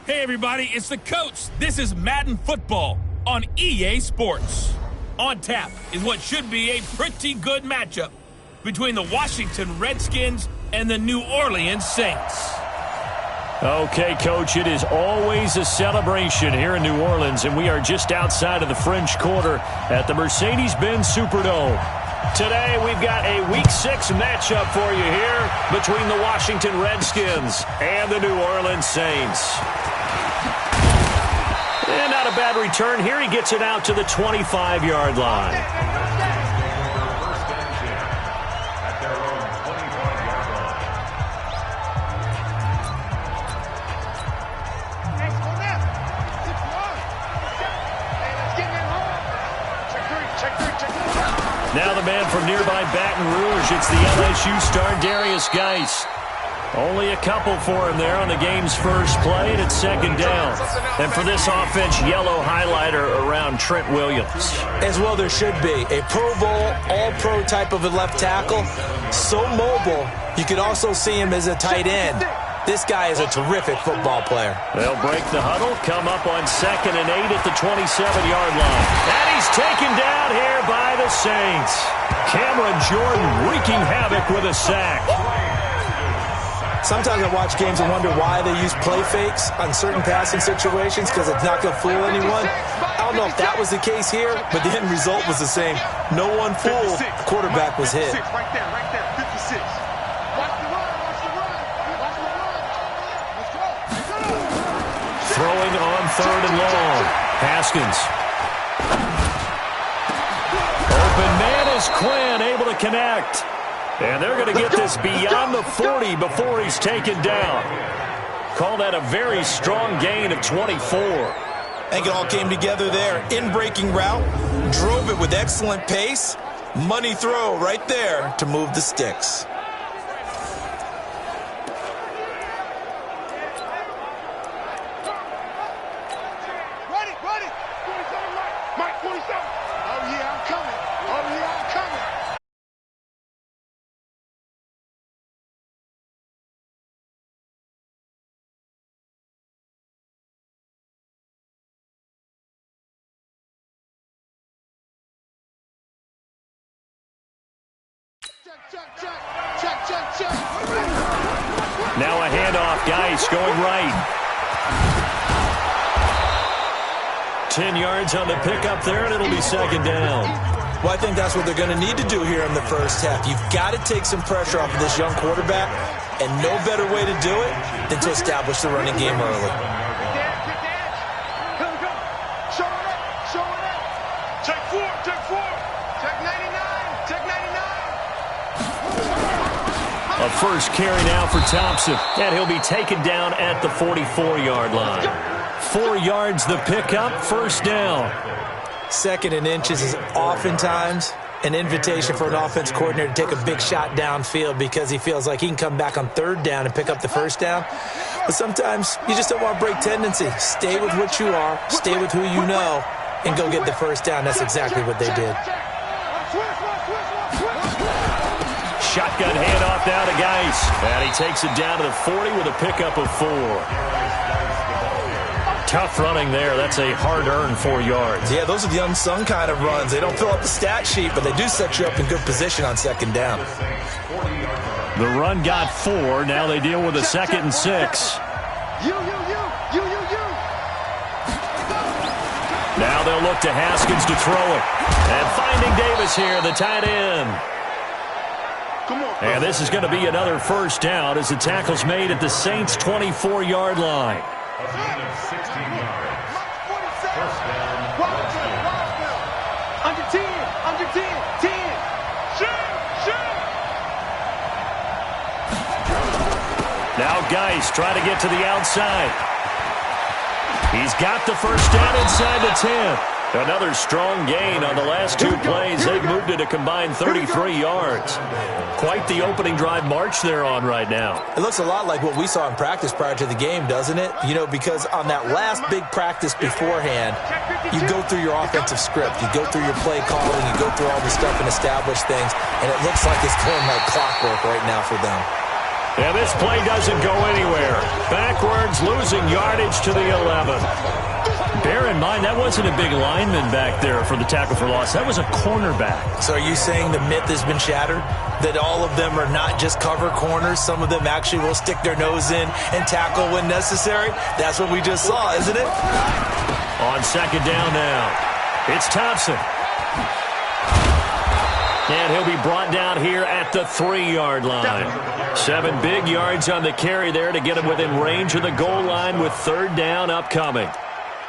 Hey everybody, it's the coach. This is Madden Football on EA Sports. On tap is what should be a pretty good matchup between the Washington Redskins and the New Orleans Saints. Okay, Coach, it is always a celebration here in New Orleans, and we are just outside of the French Quarter at the Mercedes-Benz Superdome. Today, we've got a Week 6 matchup for you here between the Washington Redskins and the New Orleans Saints. And not a bad return here. He gets it out to the 25-yard line. Now the man from nearby Baton Rouge, it's the LSU star Darius Geis. Only a couple for him there on the game's first play, and it's second down. And for this offense, yellow highlighter around Trent Williams. As well there should be. A Pro Bowl, all-pro type of a left tackle. So mobile, you could also see him as a tight end. This guy is a terrific football player. They'll break the huddle, come up on 2nd and 8 at the 27-yard line. And he's taken down here by the Saints. Cameron Jordan wreaking havoc with a sack. Sometimes I watch games and wonder why they use play fakes on certain passing situations because it's not going to fool anyone. I don't know if that was the case here, but the end result was the same. No one fooled. The quarterback was hit. Right there, 56. Throwing on 3rd and long. Haskins. Open man is Quinn, able to connect. And they're going to get this beyond the 40 before he's taken down. Call that a very strong gain of 24. I think it all came together there. In-breaking route, drove it with excellent pace. Money throw right there to move the sticks. Now a handoff, Geis going right. 10 yards on the pickup there, and it'll be second down. Well, I think that's what they're going to need to do here in the first half. You've got to take some pressure off of this young quarterback, and no better way to do it than to establish the running game early. A first carry now for Thompson, and he'll be taken down at the 44-yard line. 4 yards the pickup, first down. 2nd and inches is oftentimes an invitation for an offense coordinator to take a big shot downfield because he feels like he can come back on 3rd down and pick up the first down. But sometimes you just don't want to break tendency. Stay with what you are, stay with who you know, and go get the first down. That's exactly what they did. Shotgun handoff now to Geis. And he takes it down to the 40 with a pickup of 4. Tough running there. That's a hard-earned 4 yards. Yeah, those are the unsung kind of runs. They don't fill up the stat sheet, but they do set you up in good position on 2nd down. The run got 4. Now they deal with a 2nd and 6. Now they'll look to Haskins to throw it. And finding Davis here, the tight end. And this is going to be another first down as the tackle's made at the Saints' 24-yard line. Under 10, 10. Now Geis trying to get to the outside. He's got the first down inside the 10. Another strong gain on the last 2 plays. They've moved it a combined 33 yards. Quite the opening drive march they're on right now. It looks a lot like what we saw in practice prior to the game, doesn't it? You know, because on that last big practice beforehand, you go through your offensive script. You go through your play calling. You go through all the stuff and establish things. And it looks like it's going like clockwork right now for them. And this play doesn't go anywhere. Backwards, losing yardage to the 11. Bear in mind, that wasn't a big lineman back there for the tackle for loss. That was a cornerback. So are you saying the myth has been shattered? That all of them are not just cover corners? Some of them actually will stick their nose in and tackle when necessary? That's what we just saw, isn't it? On second down now, it's Thompson. And he'll be brought down here at the 3-yard line. 7 big yards on the carry there to get him within range of the goal line with third down upcoming.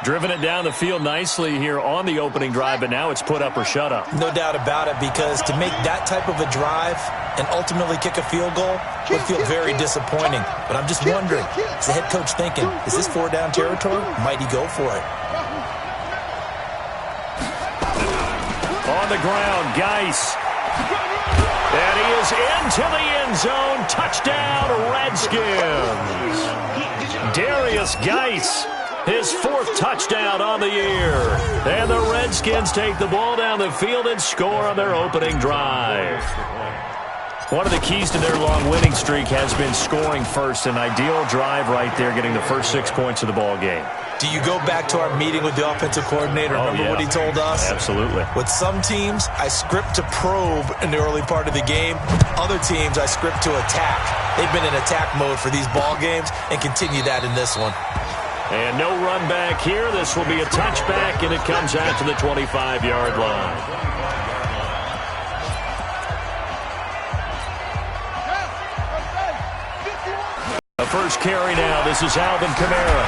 Driven it down the field nicely here on the opening drive, but now it's put up or shut up. No doubt about it, because to make that type of a drive and ultimately kick a field goal would feel very disappointing. But I'm just wondering, is the head coach thinking, is this 4-down territory? Might he go for it? On the ground, Geis. And he is into the end zone. Touchdown, Redskins. Darius Geis, his 4th touchdown on the year. And the Redskins take the ball down the field and score on their opening drive. One of the keys to their long winning streak has been scoring first. An ideal drive right there, getting the first 6 points of the ball game. Do you go back to our meeting with the offensive coordinator? Remember what he told us? Absolutely. With some teams, I script to probe in the early part of the game. Other teams, I script to attack. They've been in attack mode for these ball games and continue that in this one. And no run back here. This will be a touchback, and it comes out to the 25-yard line. The first carry now. This is Alvin Kamara.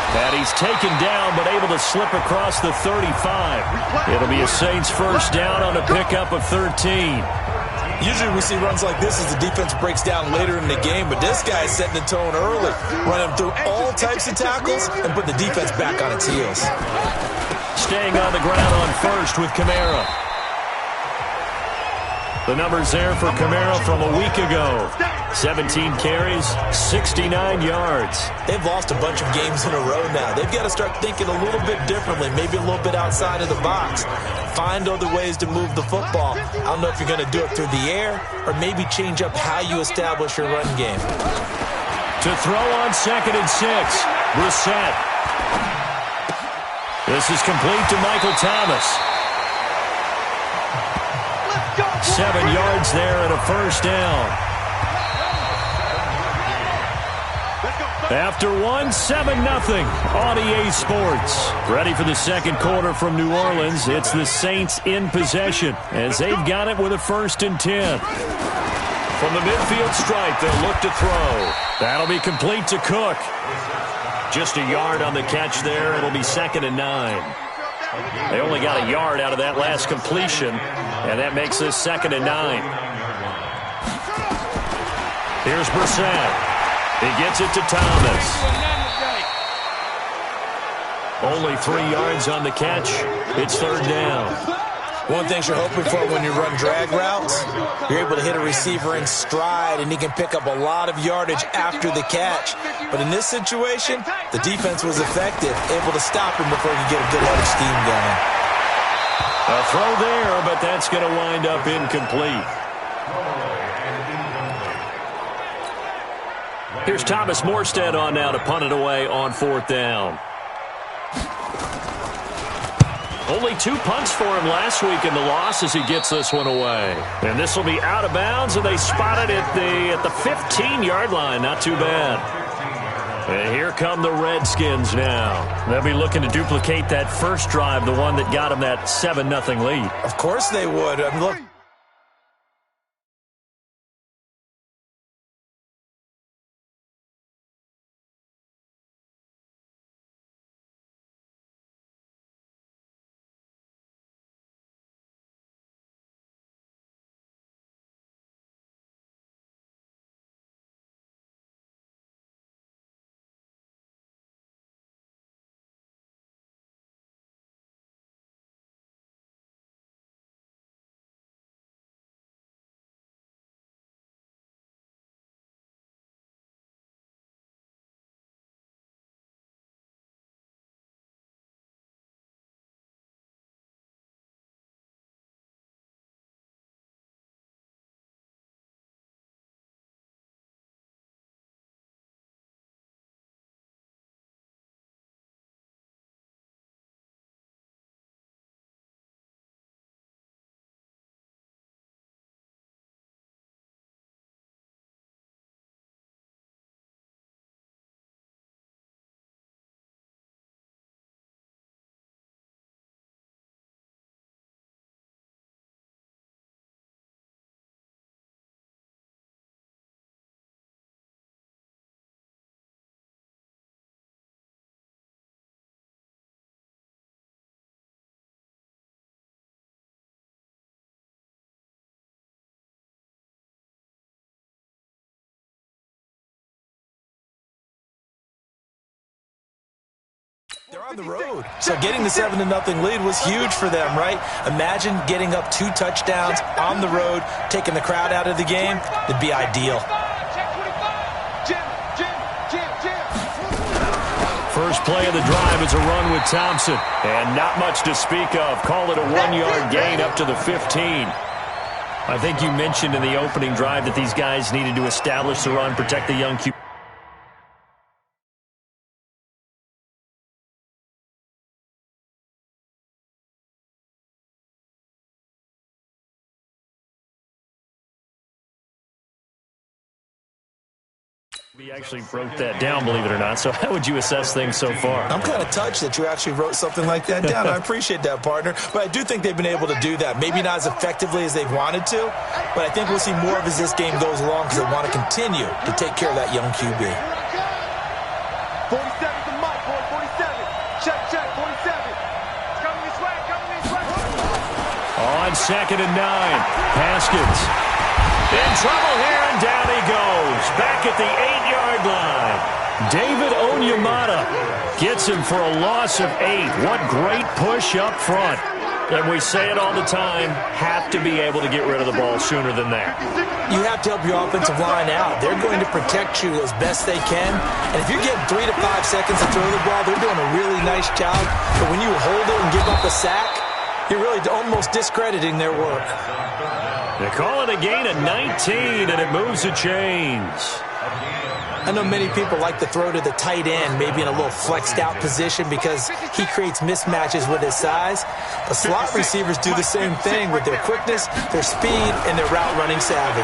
And he's taken down, but able to slip across the 35. It'll be a Saints first down on a pickup of 13. Usually we see runs like this as the defense breaks down later in the game, but this guy's setting the tone early, running through all types of tackles and put the defense back on its heels. Staying on the ground on first with Kamara. The numbers there for Kamara from a week ago. 17 carries, 69 yards. They've lost a bunch of games in a row now. They've got to start thinking a little bit differently, maybe a little bit outside of the box. Find other ways to move the football. I don't know if you're going to do it through the air or maybe change up how you establish your run game. To throw on 2nd and 6, Brissett. This is complete to Michael Thomas. 7 yards there and a first down. After 7-0 on EA Sports. Ready for the second quarter from New Orleans. It's the Saints in possession as they've got it with a 1st and 10. From the midfield stripe, they'll look to throw. That'll be complete to Cook. Just a yard on the catch there. It'll be 2nd and 9. They only got a yard out of that last completion, and that makes this 2nd and 9. Here's Brissett. He gets it to Thomas. Only 3 yards on the catch. It's 3rd down. One thing you're hoping for when you run drag routes, you're able to hit a receiver in stride, and he can pick up a lot of yardage after the catch. But in this situation, the defense was effective, able to stop him before he could get a good head of steam going. A throw there, but that's going to wind up incomplete. Here's Thomas Morstead on now to punt it away on 4th down. Only 2 punts for him last week in the loss as he gets this one away. And this will be out of bounds, and they spot it at the 15-yard line. Not too bad. And here come the Redskins now. They'll be looking to duplicate that first drive, the one that got them that 7-0 lead. Of course they would. I mean, look. They're on the road, so getting the 7-0 lead was huge for them, right? Imagine getting up 2 touchdowns on the road, taking the crowd out of the game. It'd be ideal. First play of the drive is a run with Thompson, and not much to speak of. Call it a 1-yard gain up to the 15. I think you mentioned in the opening drive that these guys needed to establish the run, protect the young QB. He actually wrote that down, believe it or not. So how would you assess things so far? I'm kind of touched that you actually wrote something like that down. I appreciate that, partner. But I do think they've been able to do that. Maybe not as effectively as they've wanted to, but I think we'll see more of as this game goes along because they want to continue to take care of that young QB. 47's the mic, boy. 47. Check, 47. It's coming this way, On 2nd and 9, Haskins. In trouble here, and down he goes. Back at the 8-yard line. David Onyemata gets him for a loss of 8. What great push up front. And we say it all the time, have to be able to get rid of the ball sooner than that. You have to help your offensive line out. They're going to protect you as best they can. And if you're getting 3 to 5 seconds to throw the ball, they're doing a really nice job. But when you hold it and give up a sack, you're really almost discrediting their work. They call it a gain of 19, and it moves the chains. I know many people like to throw to the tight end, maybe in a little flexed out position because he creates mismatches with his size. But slot receivers do the same thing with their quickness, their speed, and their route running savvy.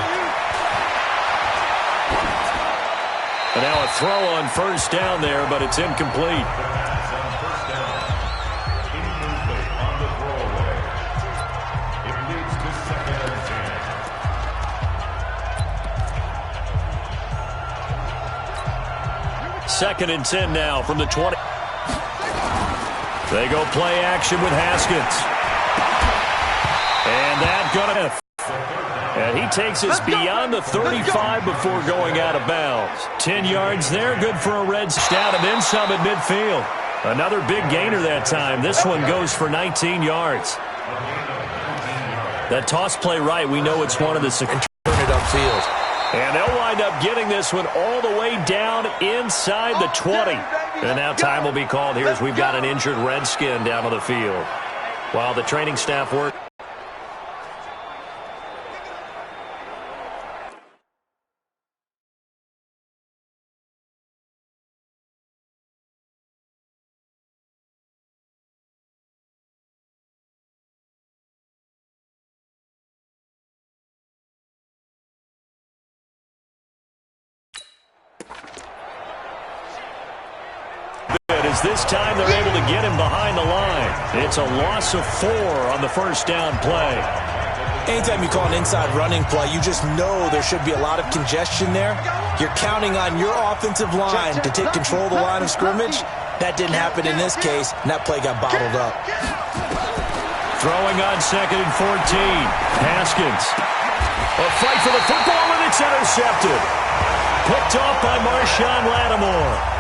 And now a throw on first down there, but it's incomplete. Second and 10 now from the 20. They go play action with Haskins. And that gonna... And he takes us beyond the 35 before going out of bounds. 10 yards there, good for a red down and then some at midfield. Another big gainer that time. This one goes for 19 yards. That toss play right, we know it's one of the... And turn it upfield. And they'll wind up getting this one all the way down inside the 20. And now time will be called here as we've got an injured Redskin down on the field. While the training staff work. This time they're able to get him behind the line. It's a loss of 4 on the first down play. Anytime you call an inside running play, you just know there should be a lot of congestion there. You're counting on your offensive line to take control of the line of scrimmage. That didn't happen in this case, and that play got bottled up. Throwing on 2nd and 14. Haskins. A fight for the football, and it's intercepted. Picked off by Marshawn Lattimore.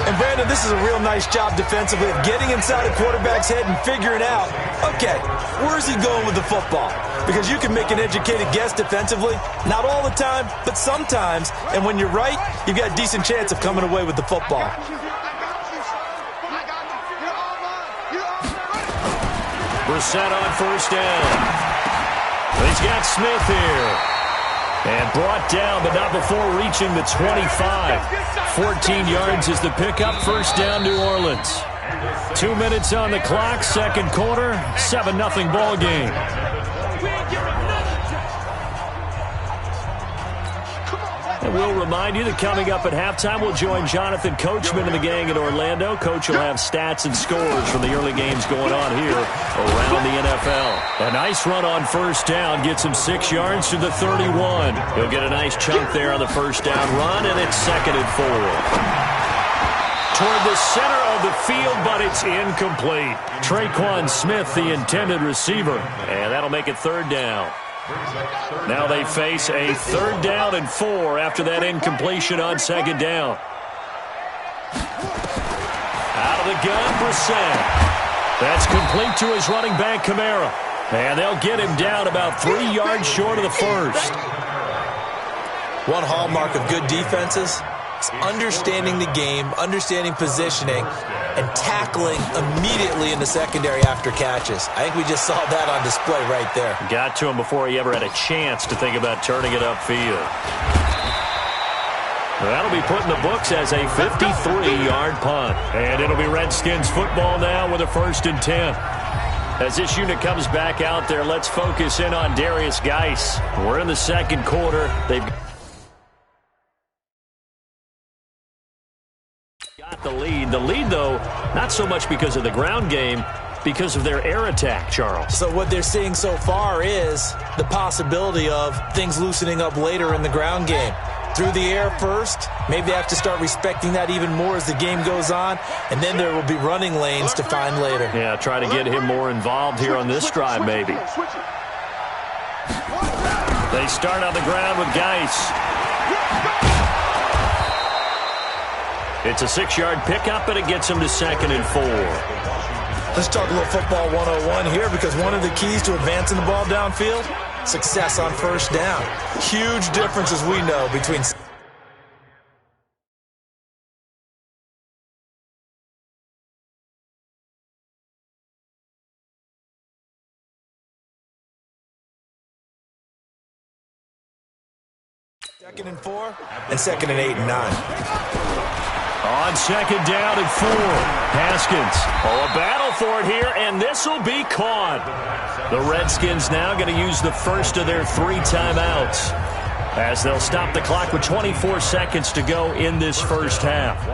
And, Brandon, this is a real nice job defensively of getting inside a quarterback's head and figuring out, okay, where's he going with the football? Because you can make an educated guess defensively, not all the time, but sometimes. And when you're right, you've got a decent chance of coming away with the football. We're set on first down. He's got Smith here. And brought down, but not before reaching the 25. 14 yards is the pickup. First down, New Orleans. 2 minutes on the clock, second quarter, 7-0 ball game. And we'll remind you that coming up at halftime, we'll join Jonathan Coachman and the gang in Orlando. Coach will have stats and scores from the early games going on here around the NFL. A nice run on first down gets him 6 yards to the 31. He'll get a nice chunk there on the first down run, and it's 2nd and 4. Toward the center of the field, but it's incomplete. Traquan Smith, the intended receiver, and that'll make it 3rd down. Now they face a 3rd down and 4 after that incompletion on 2nd down. the gun, Brissett. That's complete to his running back, Kamara. And they'll get him down about 3 yards short of the first. One hallmark of good defenses is understanding the game, understanding positioning, and tackling immediately in the secondary after catches. I think we just saw that on display right there. Got to him before he ever had a chance to think about turning it upfield. That'll be put in the books as a 53-yard punt. And it'll be Redskins football now with a 1st and 10. As this unit comes back out there, let's focus in on Darius Geis. We're in the second quarter. They've got the lead. The lead, though, not so much because of the ground game, because of their air attack, Charles. So what they're seeing so far is the possibility of things loosening up later in the ground game. Through the air first, maybe they have to start respecting that even more as the game goes on, and then there will be running lanes to find later. Yeah, try to get him more involved here on this drive, maybe. They start on the ground with Geis. It's a 6-yard pickup, and it gets him to 2nd and 4. Let's talk a little football 101 here, because one of the keys to advancing the ball downfield, success on 1st down. Huge difference, as we know, between second and 4 and 2nd and 8 and 9. On 2nd down and 4, Haskins. Oh, a battle for it here, and this will be caught. The Redskins now going to use the first of their 3 timeouts as they'll stop the clock with 24 seconds to go in this first half. Here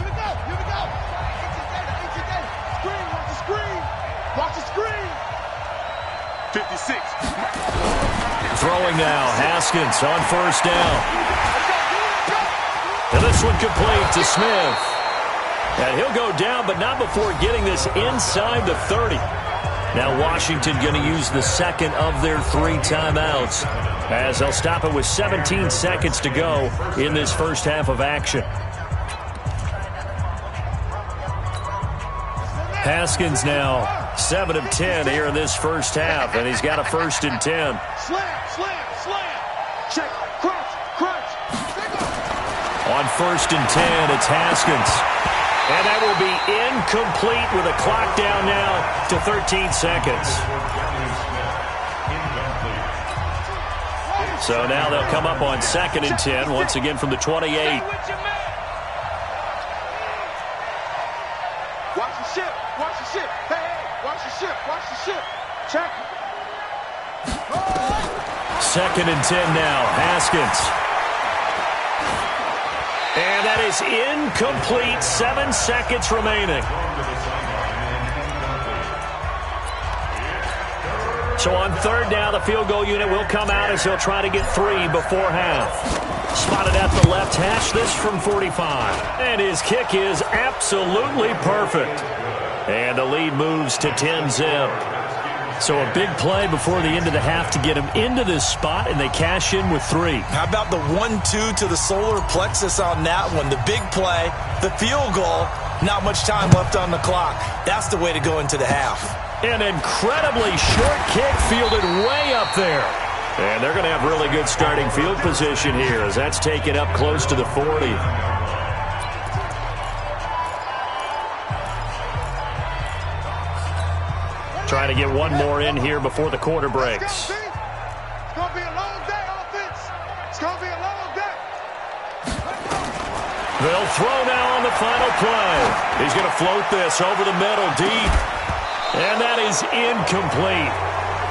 we go. Screen, watch the screen. 56. Throwing now, Haskins on 1st down. And this one complete to Smith. And he'll go down, but not before getting this inside the 30. Now Washington going to use the 2nd of their 3 timeouts as they'll stop it with 17 seconds to go in this first half of action. Haskins now 7 of 10 here in this first half, and he's got a 1st and 10. Slam. Check, crunch. On 1st and 10, it's Haskins. And that will be incomplete with a clock down now to 13 seconds. So now they'll come up on 2nd and 10, once again from the 28. Watch the ship. Hey, watch the ship. Check. 2nd and 10 now, Haskins. And that is incomplete, 7 seconds remaining. So on 3rd down, the field goal unit will come out as they'll try to get 3 before half. Spotted at the left hash, this from 45. And his kick is absolutely perfect. And the lead moves to 10-zip. So a big play before the end of the half to get him into this spot, and they cash in with 3. How about the 1-2 to the solar plexus on that one? The big play, the field goal, not much time left on the clock. That's the way to go into the half. An incredibly short kick fielded way up there. And they're going to have really good starting field position here as that's taken up close to the 40. Trying to get one more in here before the quarter breaks. It's going to be a long day, offense. It's going to be a long day. They'll throw now on the final play. He's going to float this over the middle deep. And that is incomplete.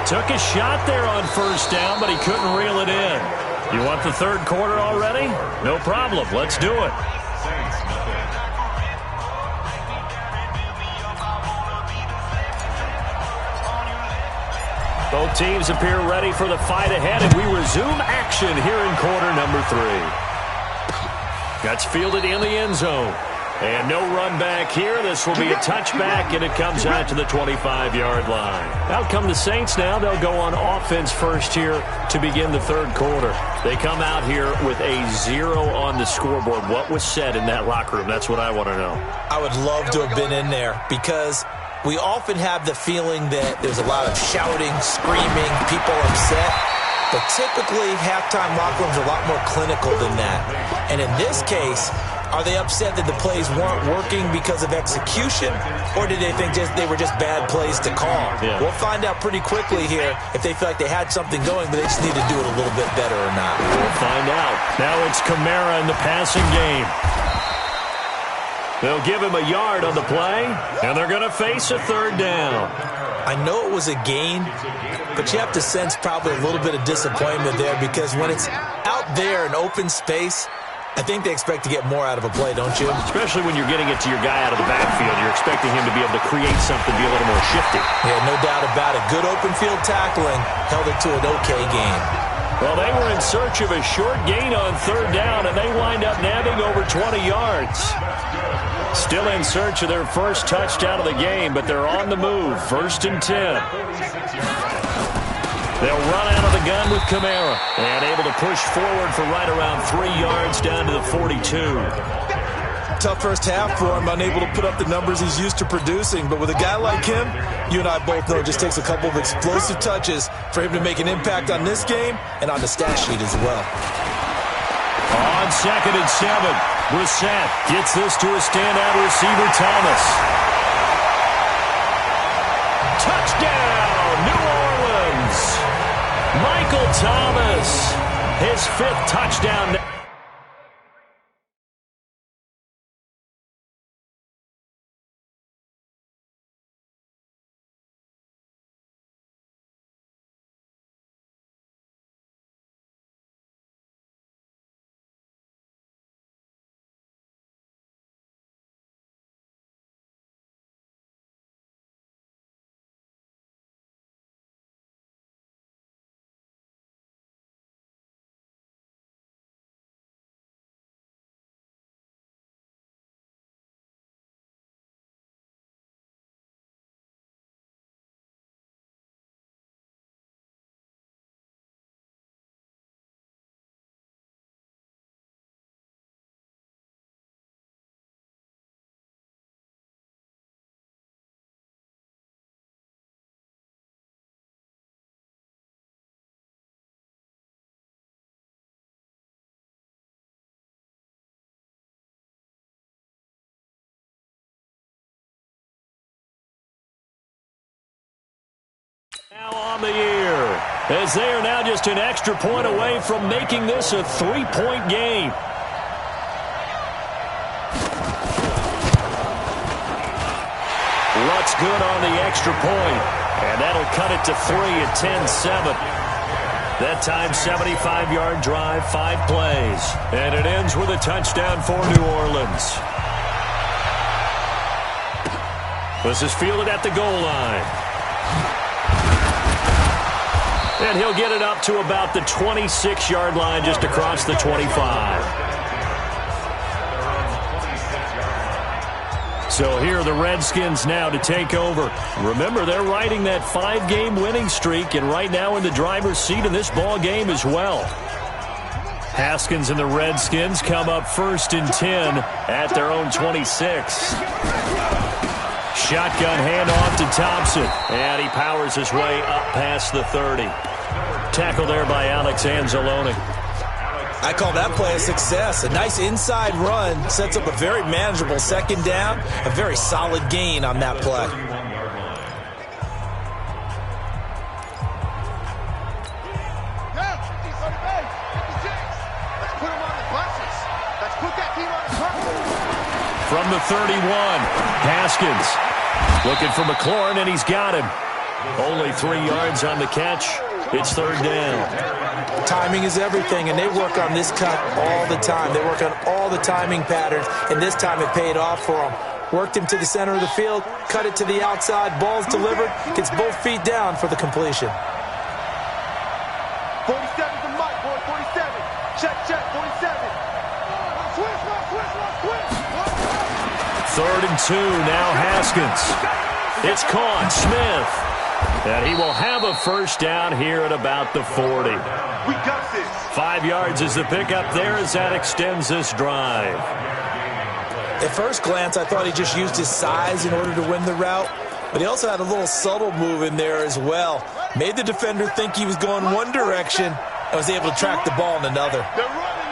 Took a shot there on 1st down, but he couldn't reel it in. You want the 3rd quarter already? No problem. Let's do it. Both teams appear ready for the fight ahead, and we resume action here in quarter number 3. That's fielded in the end zone. And no run back here. This will be a touchback, and it comes out to the 25-yard line. Out come the Saints now. They'll go on offense first here to begin the third quarter. They come out here with a 0 on the scoreboard. What was said in that locker room? That's what I want to know. I would love to have been in there because we often have the feeling that there's a lot of shouting, screaming, people upset. But typically, halftime locker rooms are a lot more clinical than that. And in this case, are they upset that the plays weren't working because of execution, or did they think they were just bad plays to call? Yeah. We'll find out pretty quickly here if they feel like they had something going, but they just need to do it a little bit better or not. We'll find out. Now it's Kamara in the passing game. They'll give him a yard on the play, and they're going to face a third down. I know it was a gain, but you have to sense probably a little bit of disappointment there because when it's out there in open space, I think they expect to get more out of a play, don't you? Especially when you're getting it to your guy out of the backfield. You're expecting him to be able to create something, be a little more shifty. Yeah, no doubt about it. Good open field tackling held it to an okay game. Well, they were in search of a short gain on third down, and they wind up nabbing over 20 yards. Still in search of their first touchdown of the game, but they're on the move. 1st and 10. They'll run out of the gun with Kamara and able to push forward for right around 3 yards down to the 42. Tough first half for him, unable to put up the numbers he's used to producing. But with a guy like him, you and I both know it just takes a couple of explosive touches for him to make an impact on this game and on the stat sheet as well. On 2nd and 7, Brissett gets this to a standout receiver, Thomas. Touchdown, New Orleans! Michael Thomas, his 5th touchdown. Now on the year, as they are now just an extra point away from making this a 3-point game. Luck's good on the extra point, and that'll cut it to 3 at 10-7. That time, 75-yard drive, 5 plays, and it ends with a touchdown for New Orleans. This is fielded at the goal line. And he'll get it up to about the 26-yard line just across the 25. So here are the Redskins now to take over. Remember, they're riding that 5-game winning streak, and right now in the driver's seat in this ball game as well. Haskins and the Redskins come up 1st and 10 at their own 26. Shotgun handoff to Thompson, and he powers his way up past the 30. Tackle there by Alex Anzalone. I call that play a success. A nice inside run sets up a very manageable 2nd down, a very solid gain on that play. From the 31, Haskins looking for McLaurin, and he's got him. Only 3 yards on the catch. It's 3rd down. Timing is everything, and they work on this cut all the time. They work on all the timing patterns, and this time it paid off for them. Worked him to the center of the field, cut it to the outside, ball's delivered, gets both feet down for the completion. 47 to Mike, boy, 47. Check, 47. Switch. 3rd and 2, now Haskins. It's caught, Smith. And he will have a first down here at about the 40. We got this. 5 yards is the pickup there as that extends this drive. At first glance, I thought he just used his size in order to win the route, but he also had a little subtle move in there as well. Made the defender think he was going one direction and was able to track the ball in another. They're running it.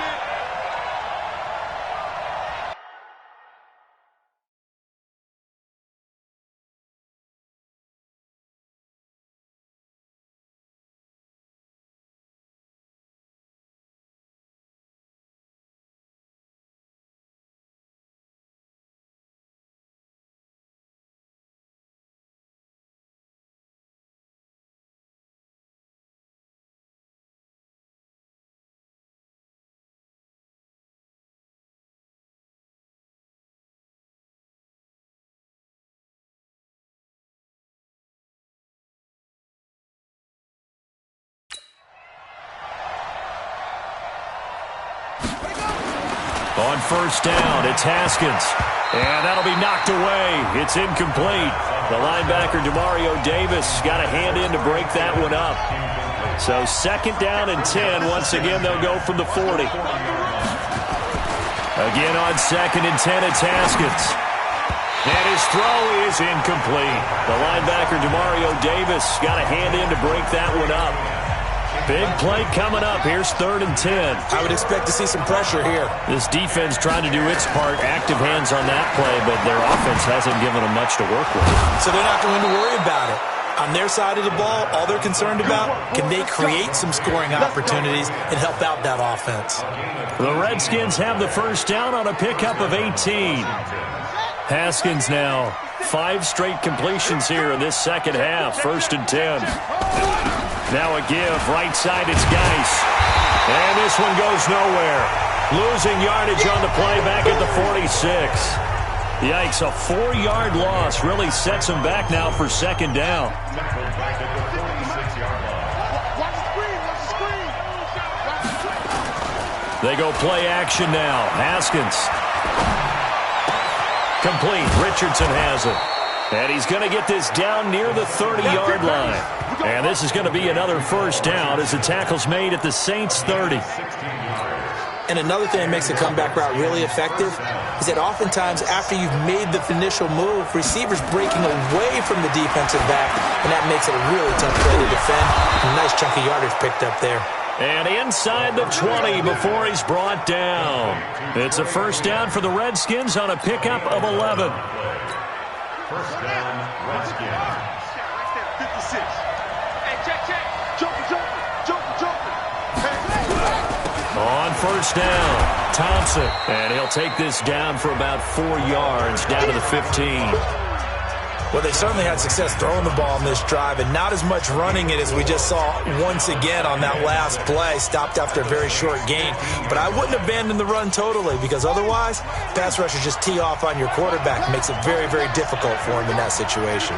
On first down, it's Haskins. And that'll be knocked away. It's incomplete. The linebacker, Demario Davis, got a hand in to break that one up. So 2nd down and 10. Once again, they'll go from the 40. Again on 2nd and 10, it's Haskins. And his throw is incomplete. The linebacker, Demario Davis, got a hand in to break that one up. Big play coming up. Here's 3rd and 10. I would expect to see some pressure here. This defense trying to do its part. Active hands on that play, but their offense hasn't given them much to work with. So they're not going to worry about it. On their side of the ball, all they're concerned about, can they create some scoring opportunities and help out that offense? The Redskins have the first down on a pickup of 18. Haskins now. 5 straight completions here in this second half. 1st and 10. Now a give, right side, it's Geis. And this one goes nowhere. Losing yardage on the play back at the 46. Yikes, a 4-yard loss really sets him back now for 2nd down. They go play action now. Haskins. Complete. Richardson has it. And he's going to get this down near the 30-yard line. And this is going to be another first down as the tackle's made at the Saints' 30. And another thing that makes the comeback route really effective is that oftentimes after you've made the initial move, receivers breaking away from the defensive back, and that makes it a really tough play to defend. A nice chunk of yardage picked up there. And inside the 20 before he's brought down. It's a first down for the Redskins on a pickup of 11. First down, Redskins. 56. Hey, check. Jumper. On first down, Thompson. And he'll take this down for about 4 yards, down to the 15. Well, they certainly had success throwing the ball on this drive, and not as much running it as we just saw once again on that last play. Stopped after a very short gain. But I wouldn't abandon the run totally, because otherwise, pass rushers just tee off on your quarterback. It makes it very, very difficult for him in that situation.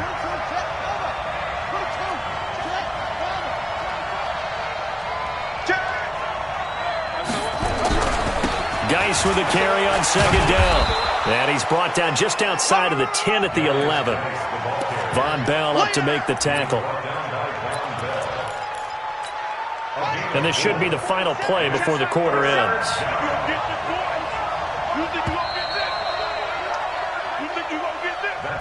Geis with a carry on 2nd down. And he's brought down just outside of the 10 at the 11. Von Bell up to make the tackle. And this should be the final play before the quarter ends.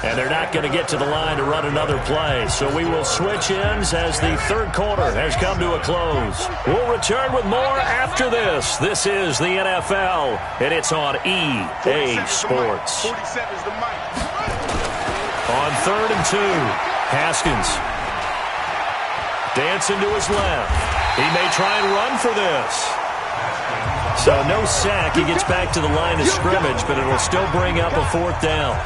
And they're not going to get to the line to run another play. So we will switch ends as the 3rd quarter has come to a close. We'll return with more after this. This is the NFL, and it's on EA Sports. On 3rd and 2, Haskins. Dancing to his left. He may try and run for this. So no sack. He gets back to the line of scrimmage, but it'll still bring up a 4th down.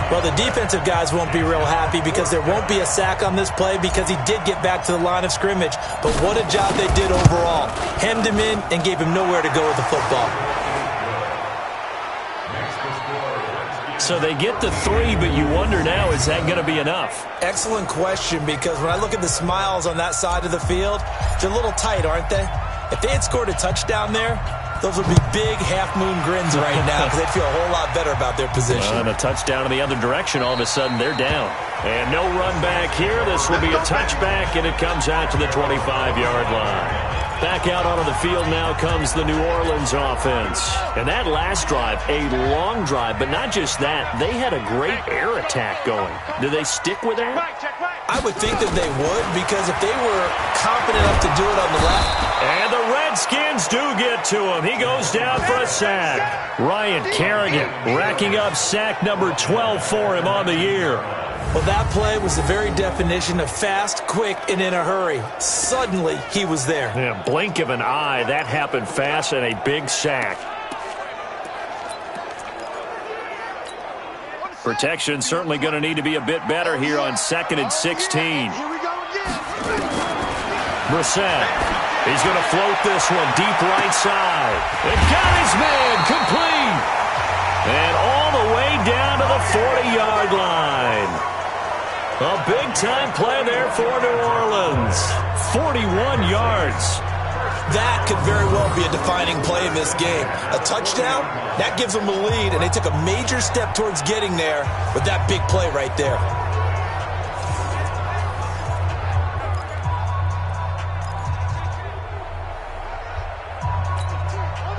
Well, the defensive guys won't be real happy because there won't be a sack on this play because he did get back to the line of scrimmage. But what a job they did overall. Hemmed him in and gave him nowhere to go with the football. So they get the 3, but you wonder now, is that going to be enough? Excellent question, because when I look at the smiles on that side of the field, they're a little tight, aren't they? If they had scored a touchdown there, Those would be big half-moon grins right now because they'd feel a whole lot better about their position. And a touchdown in the other direction, all of a sudden they're down. And no run back here. This will be a touchback, and it comes out to the 25-yard line. Back out onto the field now comes the New Orleans offense. And that last drive, a long drive, but not just that. They had a great air attack going. Do they stick with that? I would think that they would, because if they were confident enough to do it on the left. And the Redskins do get to him. He goes down for a sack. Ryan Kerrigan racking up sack number 12 for him on the year. Well, that play was the very definition of fast, quick, and in a hurry. Suddenly, he was there. Yeah, blink of an eye. That happened fast and a big sack. Protection certainly going to need to be a bit better here on 2nd and 16. Brissett. He's going to float this one deep right side. And got his man complete. And all the way down to the 40-yard line. A big-time play there for New Orleans. 41 yards. That could very well be a defining play in this game. A touchdown, that gives them a lead, and they took a major step towards getting there with that big play right there.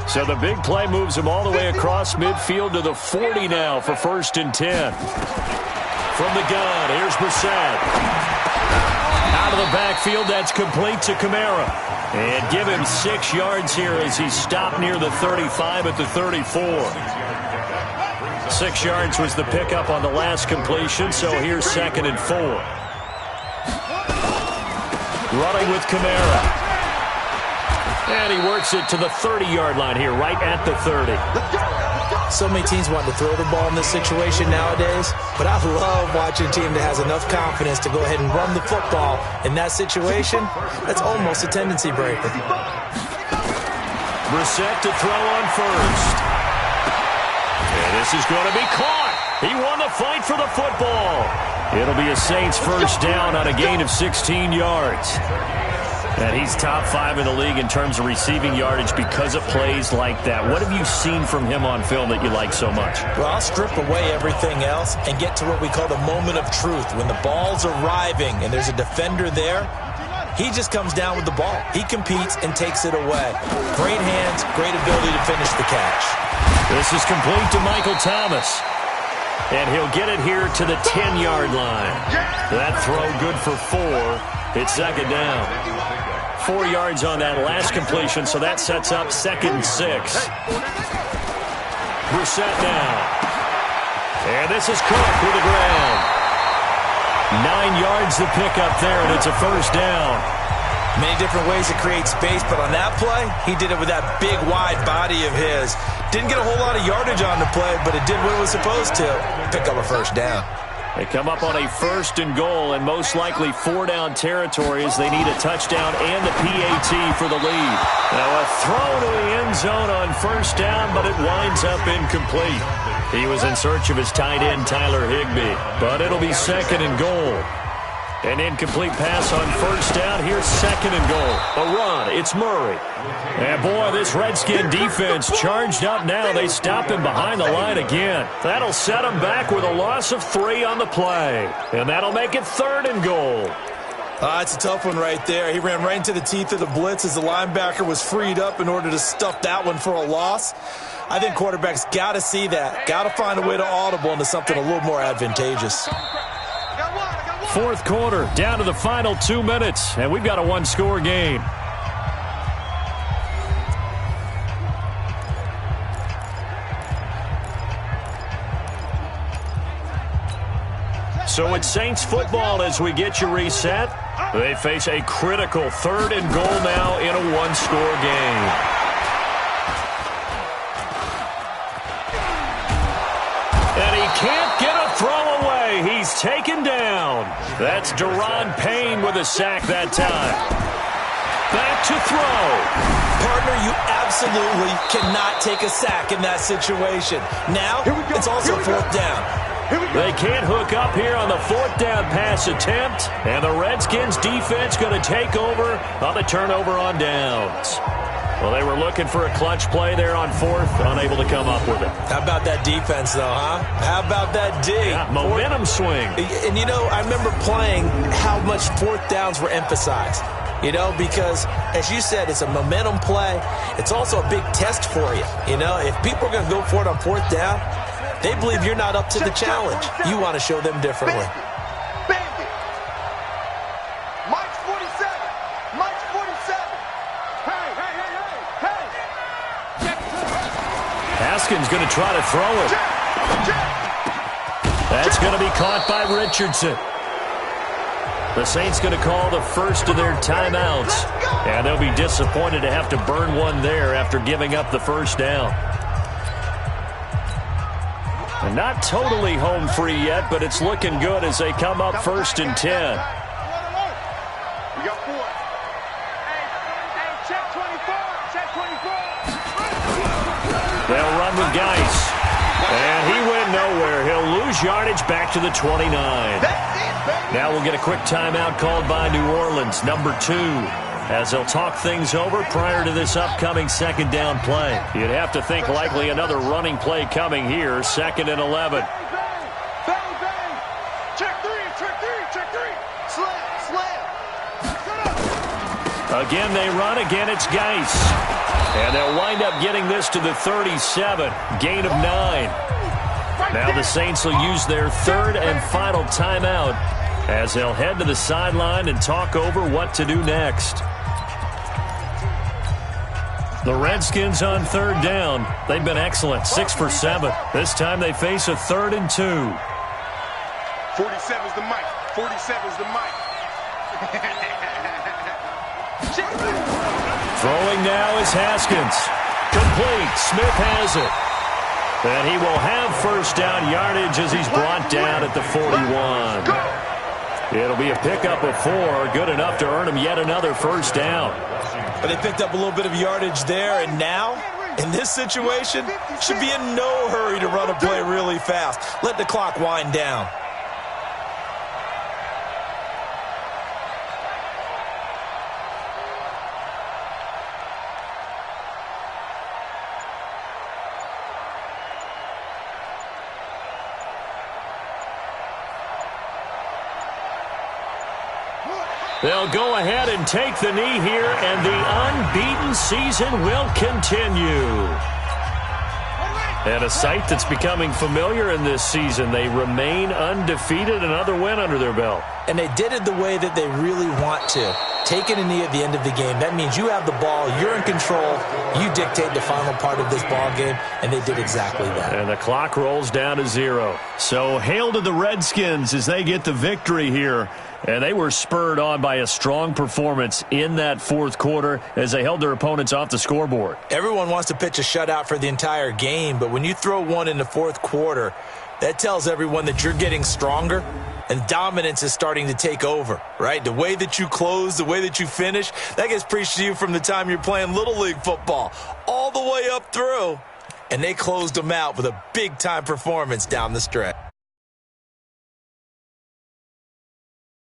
So the big play moves them all the way across midfield to the 40 now for 1st and 10. From the gun, here's Brissett. Out of the backfield, that's complete to Kamara. And give him 6 yards here as he stopped near the 35 at the 34. 6 yards was the pickup on the last completion, so here's 2nd and 4. Running with Kamara. And he works it to the 30-yard line here, right at the 30. So many teams want to throw the ball in this situation nowadays, but I love watching a team that has enough confidence to go ahead and run the football. In that situation, that's almost a tendency breaker. Brissett to throw on first. And this is going to be caught. He won the fight for the football. It'll be a Saints first down on a gain of 16 yards. And he's top 5 in the league in terms of receiving yardage because of plays like that. What have you seen from him on film that you like so much? Well, I'll strip away everything else and get to what we call the moment of truth. When the ball's arriving and there's a defender there, he just comes down with the ball. He competes and takes it away. Great hands, great ability to finish the catch. This is complete to Michael Thomas. And he'll get it here to the 10-yard line. That throw good for 4. It's 2nd down. 4 yards on that last completion, so that sets up 2nd and 6. Brissett now. And this is Cook with the ground. 9 yards to pick up there, and it's a first down. Many different ways to create space, but on that play, he did it with that big, wide body of his. Didn't get a whole lot of yardage on the play, but it did what it was supposed to. Pick up a first down. They come up on a 1st and goal, and most likely 4-down territory as they need a touchdown and the PAT for the lead. Now a throw to the end zone on 1st down, but it winds up incomplete. He was in search of his tight end, Tyler Higbee, but it'll be 2nd and goal. An incomplete pass on 1st down. Here's 2nd and goal. A run. It's Murray. And boy, this Redskin defense charged up now. They stop him behind the line again. That'll set him back with a loss of 3 on the play. And that'll make it 3rd and goal. It's a tough one right there. He ran right into the teeth of the blitz as the linebacker was freed up in order to stuff that one for a loss. I think quarterbacks got to see that. Got to find a way to audible into something a little more advantageous. 4th quarter, down to the final 2 minutes, and we've got a 1-score game. So it's Saints football as we get you reset. They face a critical 3rd and goal now in a 1-score game. And he can't get a throw away. He's taken down. That's Deron Payne with a sack that time. Back to throw. Partner, you absolutely cannot take a sack in that situation. Now, it's also 4th down. They can't hook up here on the 4th down pass attempt, and the Redskins defense going to take over on the turnover on downs. Well, they were looking for a clutch play there on fourth, unable to come up with it. How about that defense, though, huh? How about that D? Yeah, momentum swing. And, you know, I remember playing how much fourth downs were emphasized. You know, because, as you said, it's a momentum play. It's also a big test for you. You know, if people are going to go for it on fourth down, they believe you're not up to the challenge. You want to show them differently. Bandit. Mike's 47. Mike's 47. Hey. Haskins going to try to throw it. That's going to be caught by Richardson. The Saints going to call the first of their timeouts, and they'll be disappointed to have to burn one there after giving up the first down. And not totally home free yet, but it's looking good as they come up 1st and 10. We got 4. Hey, check 24. Check 24. They'll run with Geis. And he went nowhere. He'll lose yardage back to the 29. Now we'll get a quick timeout called by New Orleans, number 2, as they'll talk things over prior to this upcoming second down play. You'd have to think likely another running play coming here, 2nd and 11. Bang. Check 3. Slam. Again they run, again it's Geis. And they'll wind up getting this to the 37, gain of 9. Now the Saints will use their 3rd and final timeout as they'll head to the sideline and talk over what to do next. The Redskins on 3rd down. They've been excellent, 6 for 7. This time they face a 3rd and 2. 47's the mic. 47's the mic. Throwing now is Haskins. Complete. Smith has it. And he will have first down yardage as he's brought down at the 41. It'll be a pickup of 4, good enough to earn him yet another first down. But they picked up a little bit of yardage there, and now, in this situation, should be in no hurry to run a play really fast. Let the clock wind down. They'll go ahead and take the knee here, and the unbeaten season will continue. And a sight that's becoming familiar in this season. They remain undefeated, another win under their belt. And they did it the way that they really want to. Taking a knee at the end of the game. That means you have the ball, you're in control, you dictate the final part of this ball game, and they did exactly that. And the clock rolls down to 0. So hail to the Redskins as they get the victory here. And they were spurred on by a strong performance in that 4th quarter as they held their opponents off the scoreboard. Everyone wants to pitch a shutout for the entire game, but when you throw one in the 4th quarter, that tells everyone that you're getting stronger and dominance is starting to take over, right? The way that you close, the way that you finish, that gets preached to you from the time you're playing Little League football all the way up through. And they closed them out with a big-time performance down the stretch.